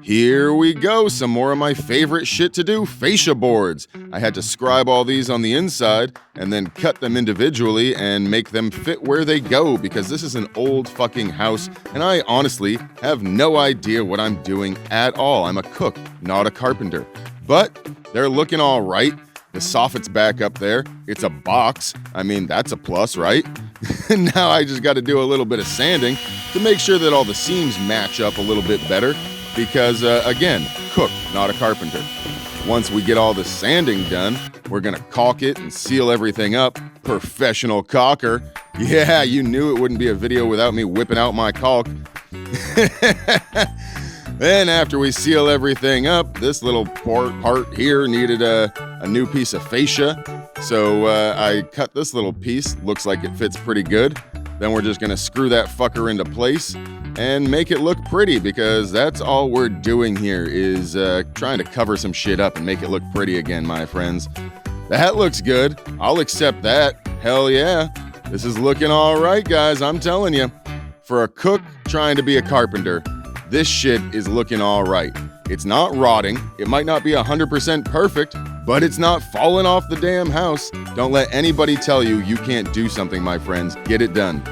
Here we go, some more of my favorite shit to do, fascia boards. I had to scribe all these on the inside and then cut them individually and make them fit where they go because this is an old fucking house and I honestly have no idea what I'm doing at all. I'm a cook, not a carpenter. But they're looking all right. The soffit's back up there. It's a box. I mean, that's a plus, right? Now I just got to do a little bit of sanding to make sure that all the seams match up a little bit better. Because, again, cook, not a carpenter. Once we get all the sanding done, we're gonna caulk it and seal everything up. Professional caulker. Yeah, you knew it wouldn't be a video without me whipping out my caulk. Then after we seal everything up, this little part here needed a new piece of fascia. So I cut this little piece. Looks like it fits pretty good. Then we're just gonna screw that fucker into place and make it look pretty because that's all we're doing here is trying to cover some shit up and make it look pretty again, my friends. That looks good. I'll accept that. Hell yeah. This is looking all right, guys, I'm telling you. For a cook trying to be a carpenter, this shit is looking all right. It's not rotting. It might not be 100% perfect, but it's not falling off the damn house. Don't let anybody tell you you can't do something, my friends. Get it done.